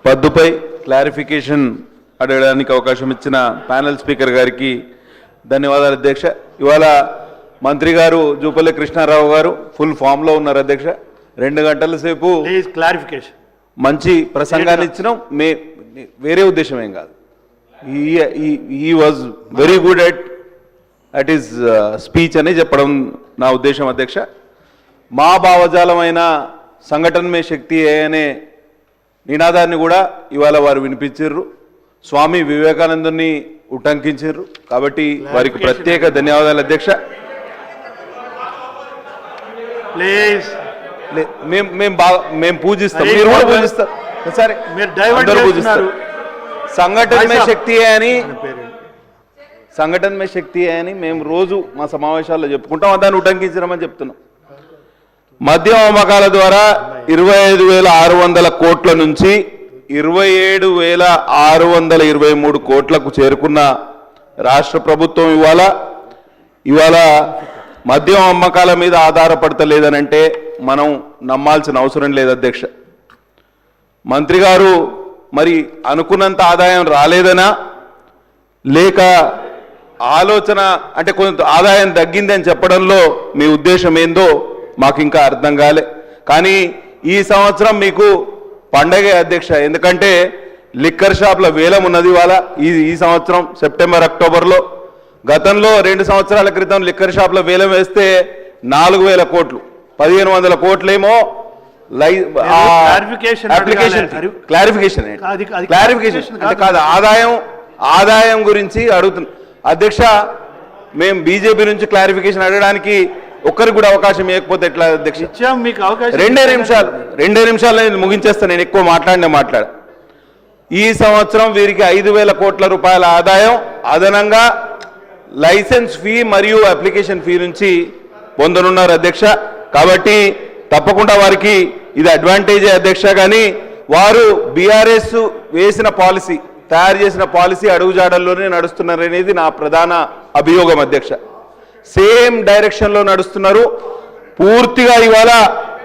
పద్దుపై clarification అడగడానికి అవకాశం ఇచ్చిన ప్యానెల్ స్పీకర్ గారికి ధన్యవాదాలు అధ్యక్ష. ఇవాళ మంత్రి గారు జూపల్లి కృష్ణారావు గారు ఫుల్ ఫామ్లో ఉన్నారు అధ్యక్ష. 2 గంటల సేపు క్లారిఫికేషన్ మంచి ప్రసంగాన్ని ఇచ్చినాం. వేరే ఉద్దేశం ఏం కాదు. ఈ was very good at is speech అని చెప్పడం నా ఉద్దేశం అధ్యక్ష. మా భావజాలమైన సంఘటన మే శక్తి అనే నినాదాన్ని కూడా ఇవాళ వారు వినిపించారు. స్వామి వివేకానందుని ఉటంకించారు. కాబట్టి వారికి ప్రత్యేక ధన్యవాదాలు అధ్యక్ష. మేము పూజిస్తాం, మీరు కూడా పూజిస్తారు. సరే, అందరూ పూజిస్తారు. సంఘటన మే శక్తి అని మేము రోజు మా సమావేశాల్లో చెప్పుకుంటాం. దాన్ని ఉటంకించడమని చెప్తున్నాం. మద్యం అమ్మకాల ద్వారా 25,600 కోట్ల నుంచి 27,623 కోట్లకు చేరుకున్న రాష్ట్ర ప్రభుత్వం ఇవాళ మద్యం అమ్మకాల మీద ఆధారపడతలేదనంటే మనం నమ్మాల్సిన అవసరం లేదు అధ్యక్ష. మంత్రి గారు మరి అనుకున్నంత ఆదాయం రాలేదనా, లేక ఆలోచన అంటే కొంత ఆదాయం తగ్గిందని చెప్పడంలో మీ ఉద్దేశం ఏందో మాకు ఇంకా అర్థం కాలే. కానీ ఈ సంవత్సరం మీకు పండగే అధ్యక్ష. ఎందుకంటే లిక్కర్ షాప్ల వేలం ఉన్నది ఇవాళ ఈ సంవత్సరం సెప్టెంబర్ అక్టోబర్లో. గతంలో 2 సంవత్సరాల క్రితం లిక్కర్ షాప్ల వేలం వేస్తే 4,000 కోట్లు, 1,500 కోట్లేమో క్లారిఫికేషన్ అంటే కాదు, ఆదాయం గురించి అడుగుతున్నా అధ్యక్ష. మేము బీజేపీ నుంచి క్లారిఫికేషన్ అడగడానికి ఒక్కరికి కూడా అవకాశం ఇవ్వకపోతే ఎట్లా అధ్యక్ష? మీకు అవకాశం 2 నిమిషాలు నేను ముగించేస్తాను. నేను ఎక్కువ మాట్లాడ ఈ సంవత్సరం వీరికి 5,000 కోట్ల రూపాయల ఆదాయం అదనంగా లైసెన్స్ ఫీ మరియు అప్లికేషన్ ఫీ నుంచి పొందనున్నారు అధ్యక్ష. కాబట్టి తప్పకుండా వారికి ఇది అడ్వాంటేజే అధ్యక్ష. కానీ వారు బీఆర్ఎస్ వేసిన పాలసీ, తయారు చేసిన పాలసీ అడుగుజాడల్లోనే నడుస్తున్నారనేది నా ప్రధాన అభియోగం అధ్యక్ష. సేమ్ డైరెక్షన్లో నడుస్తున్నారు పూర్తిగా. ఇవాళ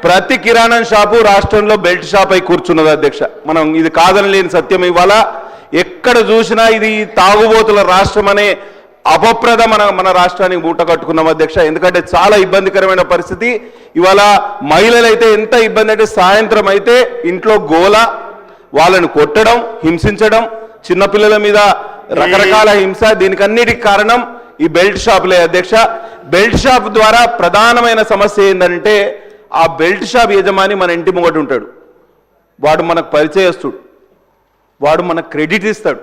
ప్రతి కిరాణా షాపు రాష్ట్రంలో బెల్ట్ షాప్ అయి కూర్చున్నది అధ్యక్ష. మనం ఇది కాదని లేని సత్యం. ఇవాళ ఎక్కడ చూసినా ఇది తాగుబోతుల రాష్ట్రం అనే అపప్రద మన రాష్ట్రానికి మూట కట్టుకున్నాం అధ్యక్ష. ఎందుకంటే చాలా ఇబ్బందికరమైన పరిస్థితి. ఇవాళ మహిళలు అయితే ఎంత ఇబ్బంది అంటే సాయంత్రం అయితే ఇంట్లో గోల, వాళ్ళని కొట్టడం, హింసించడం, చిన్నపిల్లల మీద రకరకాల హింస. దీనికన్నిటికి కారణం ఈ బెల్ట్ షాపులే అధ్యక్ష. బెల్ట్ షాప్ ద్వారా ప్రధానమైన సమస్య ఏంటంటే ఆ బెల్ట్ షాప్ యజమాని మన ఇంటి ముంగట ఉంటాడు. వాడు మనకు పరిచయస్తుడు, వాడు మనకు క్రెడిట్ ఇస్తాడు.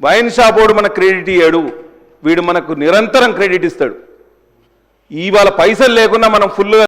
వైన్ షాప్ వాడు మనకు క్రెడిట్ ఇయ్యాడు, వీడు మనకు నిరంతరం క్రెడిట్ ఇస్తాడు. ఇవాళ పైసలు లేకుండా మనం ఫుల్గా